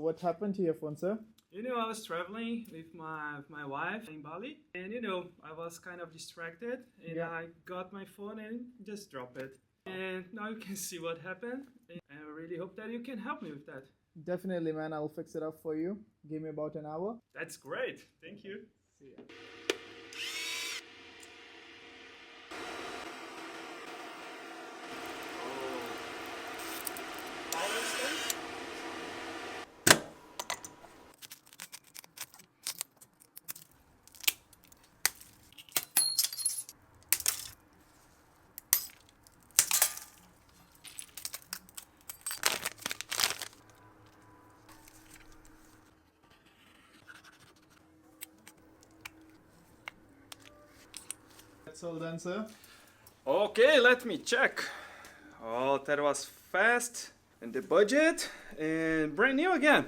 what happened to your phone, sir? I was traveling with my wife in Bali, and I was kind of distracted, and Yeah. I got my phone and just dropped it. And now you can see what happened. And I really hope that you can help me with that. Definitely, man. I'll fix it up for you. Give me about an hour. That's great. Thank you. See ya. That's all done, sir. Okay, let me check. Oh, that was fast, and the budget, and brand new again.